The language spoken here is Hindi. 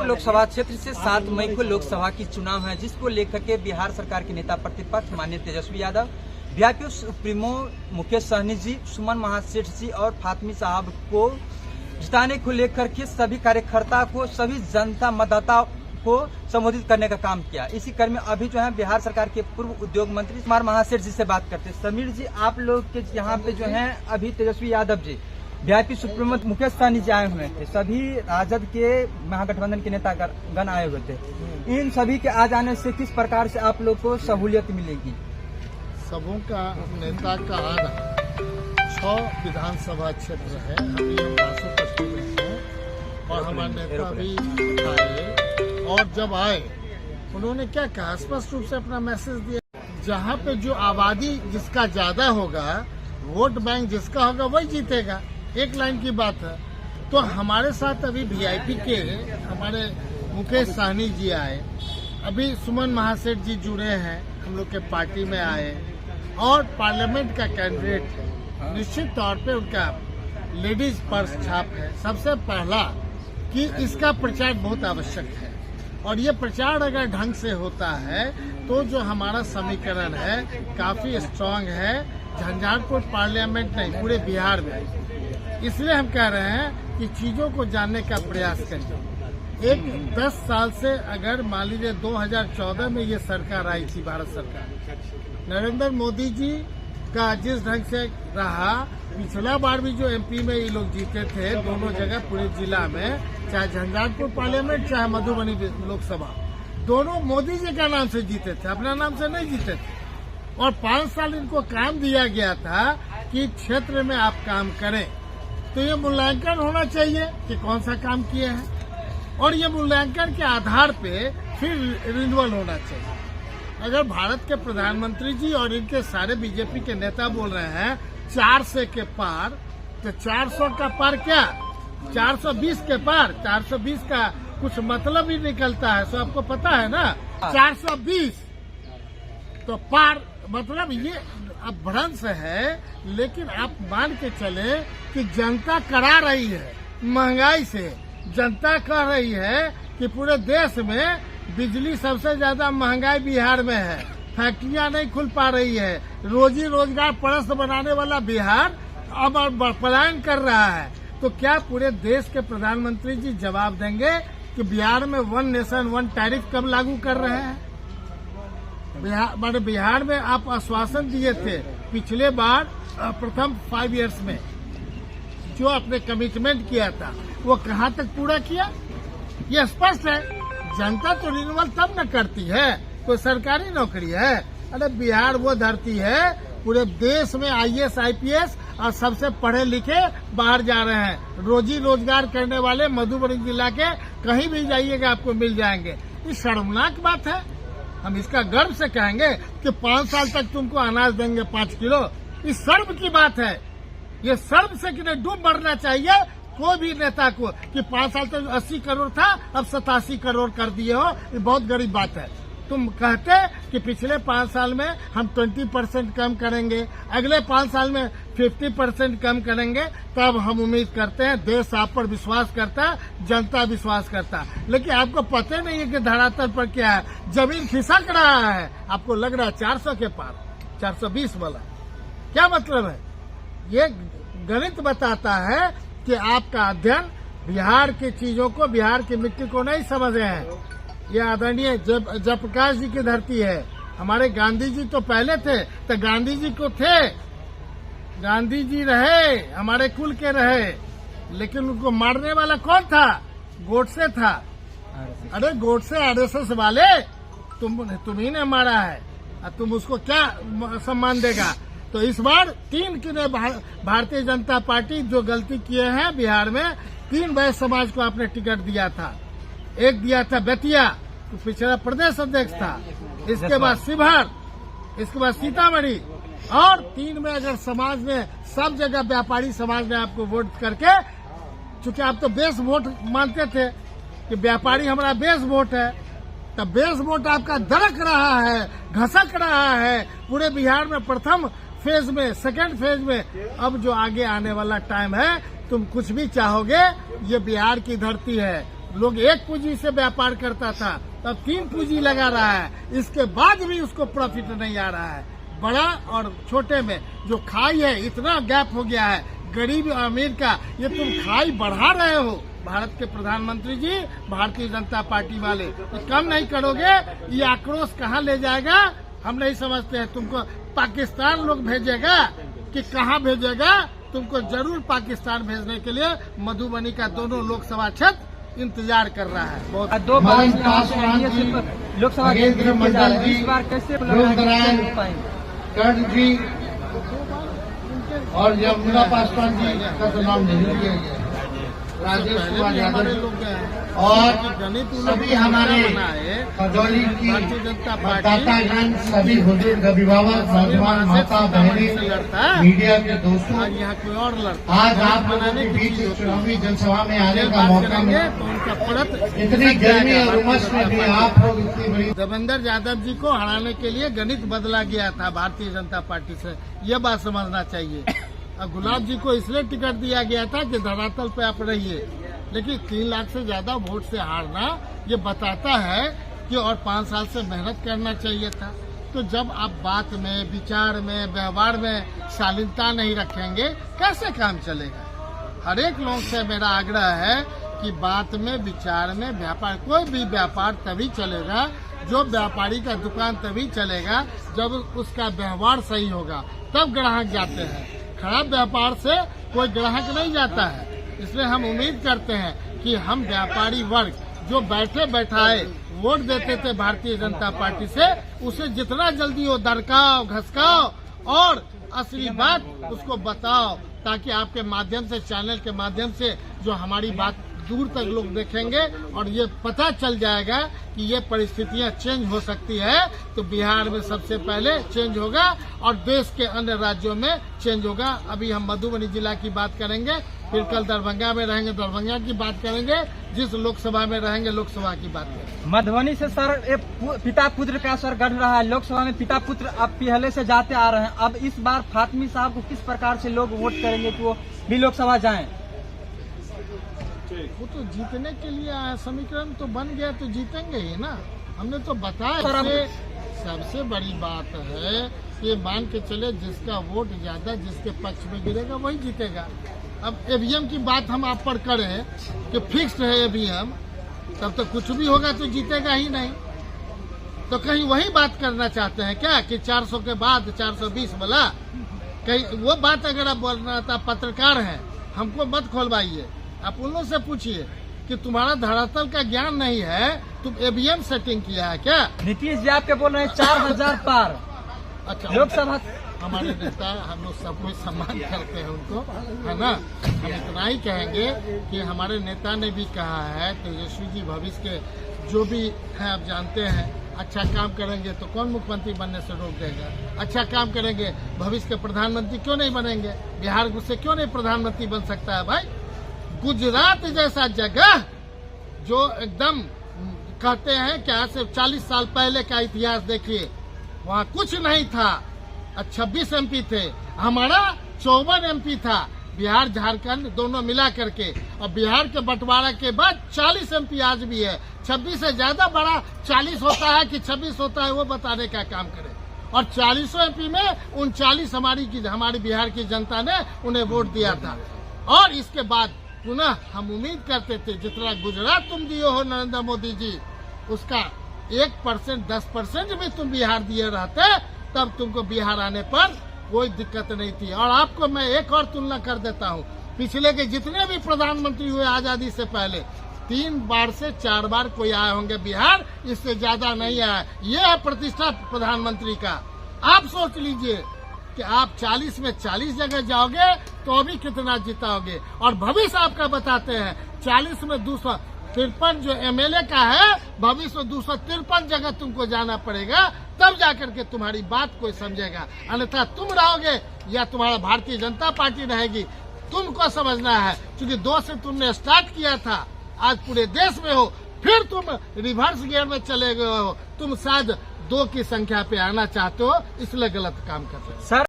लोकसभा क्षेत्र से 7 मई को लोकसभा की चुनाव है, जिसको लेकर के बिहार सरकार के नेता प्रतिपक्ष माननीय तेजस्वी यादव, वीआईपी सुप्रीमो मुकेश सहनी जी, सुमन महासेठ जी और फातमी साहब को जिताने को लेकर के सभी कार्यकर्ता को, सभी जनता मतदाता को संबोधित करने का काम किया। इसी क्रम में अभी जो है बिहार सरकार के पूर्व उद्योग मंत्री सुमन महासेठ जी से बात करते हैं। समीर जी, आप लोग के यहाँ पे जो है अभी तेजस्वी यादव जी, वीआईपी सुप्रीमो मुकेश सहनी जी आए हुए थे, सभी राजद के महागठबंधन के नेता गण आए हुए थे। इन सभी के आ जाने से किस प्रकार से आप लोग को सहूलियत मिलेगी? सबों का नेता का आना 6 विधानसभा क्षेत्र है, अभी हम 12 में हैं और हमारे नेता भी आए, और जब आए उन्होंने क्या कहा, स्पष्ट रूप से अपना मैसेज दिया, जहाँ पे जो आबादी जिसका ज्यादा होगा, वोट बैंक जिसका होगा वही जीतेगा, एक लाइन की बात है। तो हमारे साथ अभी वीआईपी के हमारे मुकेश सहनी जी आए, अभी सुमन महासेठ जी जुड़े हैं, हम लोग के पार्टी में आए, और पार्लियामेंट का कैंडिडेट है, निश्चित तौर पे उनका लेडीज पर्स छाप है। सबसे पहला कि इसका प्रचार बहुत आवश्यक है, और ये प्रचार अगर ढंग से होता है तो जो हमारा समीकरण है काफी स्ट्रांग है, झंझारपुर पार्लियामेंट नहीं पूरे बिहार में। इसलिए हम कह रहे हैं कि चीजों को जानने का प्रयास करें। एक 10 साल से अगर मान लीजिए 2014 में ये सरकार आई थी, भारत सरकार, नरेंद्र मोदी जी का जिस ढंग से रहा, पिछला बार भी जो एमपी में ये लोग जीते थे दोनों जगह पूरे जिला में, चाहे झंझारपुर पार्लियामेंट चाहे मधुबनी लोकसभा, दोनों मोदी जी का नाम से जीते थे, अपना नाम से नहीं जीते थे। और 5 साल इनको काम दिया गया था कि क्षेत्र में आप काम करें, तो ये मूल्यांकन होना चाहिए कि कौन सा काम किए हैं, और ये मूल्यांकन के आधार पे फिर रिन्यूअल होना चाहिए। अगर भारत के प्रधानमंत्री जी और इनके सारे बीजेपी के नेता बोल रहे हैं 400 के पार, तो 400 का पार क्या, 420 के पार, 420 का कुछ मतलब ही निकलता है, सो आपको पता है ना, 420 तो पार, मतलब ये अपभ्रंश है। लेकिन आप मान के चले कि जनता करा रही है महंगाई से, जनता कह रही है कि पूरे देश में बिजली सबसे ज्यादा महंगाई बिहार में है, फैक्ट्रियां नहीं खुल पा रही है, रोजी रोजगार परस्त बनाने वाला बिहार अब पलायन कर रहा है। तो क्या पूरे देश के प्रधानमंत्री जी जवाब देंगे कि बिहार में 1 नेशन 1 टैरिफ कब लागू कर रहे हैं? बिहार में आप आश्वासन दिए थे पिछले बार प्रथम 5 इयर्स में, जो आपने कमिटमेंट किया था वो कहाँ तक पूरा किया? ये स्पष्ट है। जनता तो रिन्यूअल तब न करती है, कोई सरकारी नौकरी है। अरे बिहार वो धरती है, पूरे देश में IAS IPS और सबसे पढ़े लिखे बाहर जा रहे हैं, रोजी रोजगार करने वाले मधुबनी जिला के कहीं भी जाइएगा आपको मिल जाएंगे। ये शर्मनाक बात है। हम इसका गर्व से कहेंगे कि 5 साल तक तुमको अनाज देंगे 5 किलो, इस शर्म की बात है। ये शर्म से कि डूब मरना चाहिए कोई भी नेता को कि 5 साल तक 80 करोड़ था, अब 87 करोड़ कर दिए हो, ये बहुत गरीब बात है। तुम कहते कि पिछले 5 साल में हम 20% कम करेंगे, अगले 5 साल में 50% कम करेंगे, तब हम उम्मीद करते हैं, देश आप पर विश्वास करता है, जनता विश्वास करता है। लेकिन आपको पता नहीं है कि धरातल पर क्या है, जमीन खिसक रहा है, आपको लग रहा है 400 के पार, 420 वाला। क्या मतलब है? ये गणित बताता है कि आपका अध्ययन बिहार की चीजों को, बिहार की मिट्टी को नहीं समझ रहे हैं। ये आदरणीय जयप्रकाश जी की धरती है। हमारे गांधी जी तो पहले थे, तो गांधी जी को थे, गांधी जी रहे, हमारे कुल के रहे, लेकिन उनको मारने वाला कौन था? गोडसे था। अरे गोडसे RSS वाले, तुम्ही ने मारा है, तुम उसको क्या सम्मान देगा? तो इस बार 3 ने भारतीय जनता पार्टी जो गलती किए हैं बिहार में, 3 वैश्य समाज को आपने टिकट दिया था। एक दिया था बेतिया, तो पिछड़ा प्रदेश अध्यक्ष था, इसके बाद शिवहर, इसके बाद सीतामढ़ी, और 3 में अगर समाज ने सब जगह व्यापारी समाज ने आपको वोट करके, चूंकि आप तो बेस वोट मानते थे कि व्यापारी हमारा बेस वोट है, तब बेस वोट आपका दरक रहा है, घसक रहा है पूरे बिहार में प्रथम फेज में, सेकेंड फेज में। अब जो आगे आने वाला टाइम है, तुम कुछ भी चाहोगे, ये बिहार की धरती है, लोग एक पूंजी से व्यापार करता था, तब 3 पूंजी लगा रहा है, इसके बाद भी उसको प्रॉफिट नहीं आ रहा है। बड़ा और छोटे में जो खाई है, इतना गैप हो गया है गरीब और अमीर का, ये तुम खाई बढ़ा रहे हो। भारत के प्रधानमंत्री जी, भारतीय जनता पार्टी वाले, ये कम नहीं करोगे, ये आक्रोश कहाँ ले जाएगा हम नहीं समझते हैं। तुमको पाकिस्तान लोग भेजेगा कि कहाँ भेजेगा? तुमको जरूर पाकिस्तान भेजने के लिए मधुबनी का दोनों लोकसभा क्षेत्र इंतजार कर रहा है। बहुत दो बार मदन पासवान जी, लोकसभा नरेंद्र मंडल जी, इस बार कैसे ध्रुवनारायण कर्ण जी और यमुना पासवान जी का तो नाम नहीं लिया गया, राजेश कुमार यादव जी और सभी हमारे खजौली की मतदातागण, सभी बुजुर्ग अभिभावक, नौजवान माता बहनें, मीडिया के दोस्तों, यहाँ कोई और लड़ता आज आप लोगों के बीच चुनावी जनसभा में आने का मौका मिला। तो उनका पड़त इतनी गर्मी और उमस में भी आप लोग इतनी बड़ी देवेंद्र यादव जी को हराने के लिए गणित बदला गया था भारतीय जनता पार्टी से, ये बात समझना चाहिए। अब गुलाब जी को इसलिए टिकट दिया गया था कि धरातल पे आप रहिए, लेकिन 3 लाख से ज्यादा वोट से हारना ये बताता है कि और 5 साल से मेहनत करना चाहिए था। तो जब आप बात में, विचार में, व्यवहार में शालीनता नहीं रखेंगे, कैसे काम चलेगा? हर एक लोग से मेरा आग्रह है कि बात में, विचार में, व्यापार, कोई भी व्यापार तभी चलेगा, जो व्यापारी का दुकान तभी चलेगा जब उसका व्यवहार सही होगा, तब ग्राहक जाते हैं। खराब व्यापार से कोई ग्राहक नहीं जाता है। इसलिए हम उम्मीद करते हैं कि हम व्यापारी वर्ग जो बैठे बैठाए वोट देते थे भारतीय जनता पार्टी से, उसे जितना जल्दी हो दरकाओ, घसकाओ और असली बात उसको बताओ, ताकि आपके माध्यम से, चैनल के माध्यम से जो हमारी बात दूर तक लोग देखेंगे और ये पता चल जाएगा कि ये परिस्थितियां चेंज हो सकती है, तो बिहार में सबसे पहले चेंज होगा और देश के अन्य राज्यों में चेंज होगा। अभी हम मधुबनी जिला की बात करेंगे, फिर कल दरभंगा में रहेंगे, दरभंगा की बात करेंगे, जिस लोकसभा में रहेंगे लोकसभा की बात करेंगे। मधुबनी से सर पिता पुत्र का सर गढ़ रहा है, लोकसभा में पिता पुत्र अब पहले से जाते आ रहे हैं। अब इस बार फातमी साहब को किस प्रकार से लोग वोट करेंगे कि वो भी लोकसभा जाएं? वो तो जीतने के लिए समीकरण तो बन गया, तो जीतेंगे ही ना। हमने तो बताया। सबसे बड़ी बात है कि मान के चले जिसका वोट ज्यादा जिसके पक्ष में गिरेगा वही जीतेगा। अब ईवीएम की बात हम आप पर करें कि फिक्स्ड है ईवीएम, तब तो कुछ भी होगा तो जीतेगा ही नहीं। तो कहीं वही बात करना चाहते हैं क्या कि 400 के बाद 420 वाला? कहीं वो बात अगर आप बोलना था, पत्रकार हैं, हमको मत खोलवाइए। आप उन लोगों से पूछिए कि तुम्हारा धरातल का ज्ञान नहीं है, तुम ईवीएम सेटिंग किया है क्या? नीतीश जी आपके बोल रहे हैं 4000 पार। अच्छा, लोकसभा हमारे नेता, हम लोग सब कोई सम्मान करते हैं उनको, है ना। हम इतना ही कहेंगे कि हमारे नेता ने भी कहा है, तेजस्वी जी भविष्य के जो भी हैं आप जानते हैं, अच्छा काम करेंगे तो कौन मुख्यमंत्री बनने से रोक देगा? अच्छा काम करेंगे, भविष्य के प्रधानमंत्री क्यों नहीं बनेंगे? बिहार से क्यों नहीं प्रधानमंत्री बन सकता है भाई? गुजरात जैसा जगह जो एकदम कहते हैं कि आज से 40 साल पहले का इतिहास देखिए, वहाँ कुछ नहीं था, 26 एमपी थे, हमारा 54 एमपी था, बिहार झारखंड दोनों मिला करके। और बिहार के बंटवारा के बाद 40 एमपी आज भी है। 26 से ज्यादा बड़ा 40 होता है कि 26 होता है, वो बताने का काम करें। और 40 एमपी में 39 हमारी बिहार की जनता ने उन्हें वोट दिया था। और इसके बाद पुनः हम उम्मीद करते थे जितना गुजरात तुम दिए हो नरेंद्र मोदी जी, उसका 1%, 10% भी तुम बिहार दिए रहते, तब तुमको बिहार आने पर कोई दिक्कत नहीं थी। और आपको मैं एक और तुलना कर देता हूँ, पिछले के जितने भी प्रधानमंत्री हुए आजादी से पहले, 3 बार से 4 बार कोई आए होंगे बिहार, इससे ज्यादा नहीं आया। ये है प्रतिष्ठा प्रधानमंत्री का। आप सोच लीजिए कि आप 40 में 40 जगह जाओगे तो अभी कितना जिताओगे। और भविष्य आपका बताते हैं, 40 में 253 जो एमएलए का है, भविष्य में 253 जगह तुमको जाना पड़ेगा, तब जाकर के तुम्हारी बात कोई समझेगा। अन्यथा तुम रहोगे या तुम्हारा भारतीय जनता पार्टी रहेगी, तुमको समझना है। क्योंकि 2 से तुमने स्टार्ट किया था, आज पूरे देश में हो, फिर तुम रिवर्स गियर में चले गए हो। तुम शायद 2 की संख्या पे आना चाहते हो, इसलिए गलत काम कर रहे हो। सर